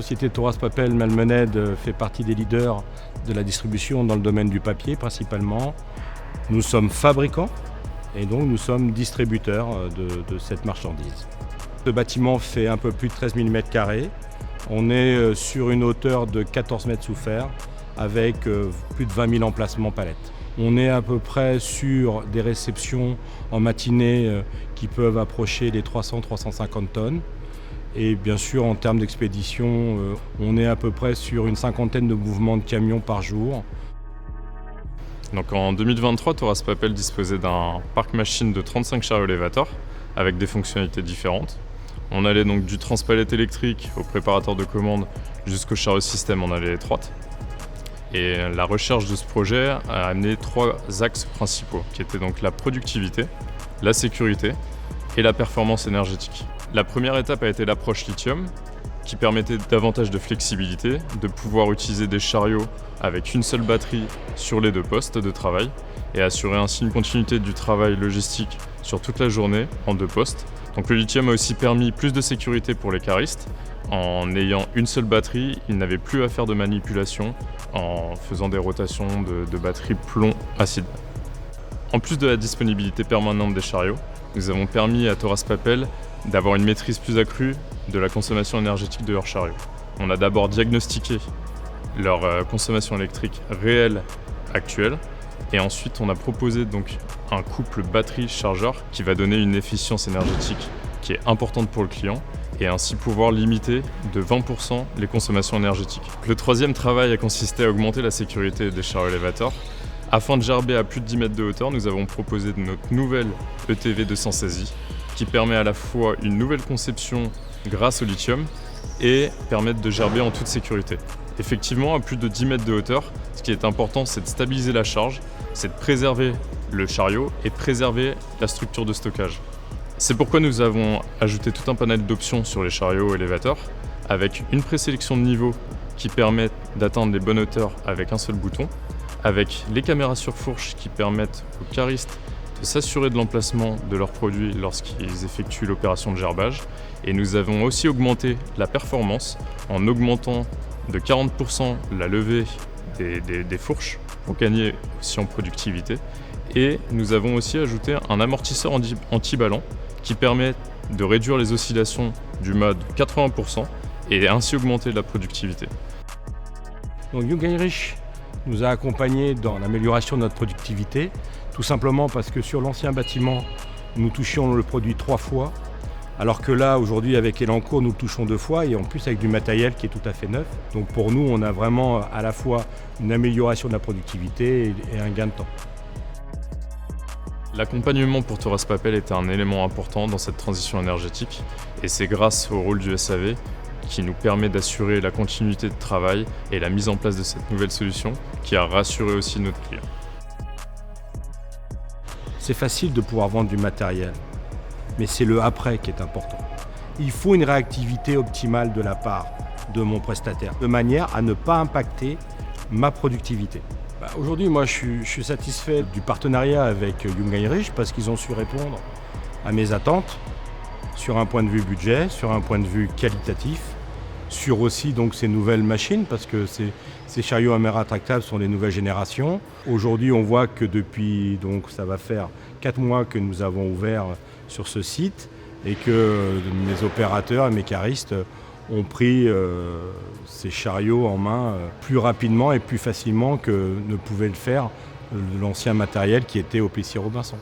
société Thoraz Papel Malmenède fait partie des leaders de la distribution dans le domaine du papier principalement. Nous sommes fabricants et donc nous sommes distributeurs de cette marchandise. Ce bâtiment fait un peu plus de 13 000 m². On est sur une hauteur de 14 mètres sous fer avec plus de 20 000 emplacements palettes. On est à peu près sur des réceptions en matinée qui peuvent approcher les 300-350 tonnes. Et bien sûr, en termes d'expédition, on est à peu près sur une cinquantaine de mouvements de camions par jour. Donc en 2023, Thoraz Papel disposait d'un parc machine de 35 chariots élévateurs avec des fonctionnalités différentes. On allait donc du transpalette électrique au préparateur de commandes jusqu'au chariot système en allée étroite. Et la recherche de ce projet a amené 3 axes principaux, qui étaient donc la productivité, la sécurité et la performance énergétique. La première étape a été l'approche lithium, qui permettait davantage de flexibilité, de pouvoir utiliser des chariots avec une seule batterie sur les 2 postes de travail et assurer ainsi une continuité du travail logistique sur toute la journée en 2 postes. Donc le lithium a aussi permis plus de sécurité pour les caristes. En ayant une seule batterie, ils n'avaient plus à faire de manipulation en faisant des rotations de batterie plomb-acide. En plus de la disponibilité permanente des chariots, nous avons permis à Thoraz Papel d'avoir une maîtrise plus accrue de la consommation énergétique de leurs chariots. On a d'abord diagnostiqué leur consommation électrique réelle actuelle et ensuite on a proposé donc un couple batterie-chargeur qui va donner une efficience énergétique qui est importante pour le client et ainsi pouvoir limiter de 20% les consommations énergétiques. Le troisième travail a consisté à augmenter la sécurité des chariots élévateurs. Afin de gerber à plus de 10 mètres de hauteur, nous avons proposé notre nouvelle ETV 216i qui permet à la fois une nouvelle conception grâce au lithium et permettre de gerber en toute sécurité. Effectivement, à plus de 10 mètres de hauteur, ce qui est important, c'est de stabiliser la charge, c'est de préserver le chariot et préserver la structure de stockage. C'est pourquoi nous avons ajouté tout un panel d'options sur les chariots élévateurs avec une présélection de niveau qui permet d'atteindre les bonnes hauteurs avec un seul bouton, avec les caméras sur fourche qui permettent aux caristes de s'assurer de l'emplacement de leurs produits lorsqu'ils effectuent l'opération de gerbage. Et nous avons aussi augmenté la performance en augmentant de 40% la levée des fourches pour gagner aussi en productivité. Et nous avons aussi ajouté un amortisseur anti-ballon qui permet de réduire les oscillations du mât de 80% et ainsi augmenter la productivité. Donc Jung Heinrich nous a accompagnés dans l'amélioration de notre productivité, tout simplement parce que sur l'ancien bâtiment, nous touchions le produit 3 fois, alors que là, aujourd'hui, avec Elanco, nous le touchons 2 fois, et en plus avec du matériel qui est tout à fait neuf. Donc pour nous, on a vraiment à la fois une amélioration de la productivité et un gain de temps. L'accompagnement pour Thoraz Papel était un élément important dans cette transition énergétique, et c'est grâce au rôle du SAV qui nous permet d'assurer la continuité de travail et la mise en place de cette nouvelle solution qui a rassuré aussi notre client. C'est facile de pouvoir vendre du matériel, mais c'est le après qui est important. Il faut une réactivité optimale de la part de mon prestataire, de manière à ne pas impacter ma productivité. Aujourd'hui, moi, je suis satisfait du partenariat avec Jung Heinrich parce qu'ils ont su répondre à mes attentes sur un point de vue budget, sur un point de vue qualitatif, sur aussi donc ces nouvelles machines parce que ces chariots à mer rétractables sont les nouvelles générations. Aujourd'hui, on voit que depuis, donc ça va faire 4 mois que nous avons ouvert sur ce site et que mes opérateurs et mes caristes ont pris ces chariots en main plus rapidement et plus facilement que ne pouvait le faire l'ancien matériel qui était au Plessis-Robinson.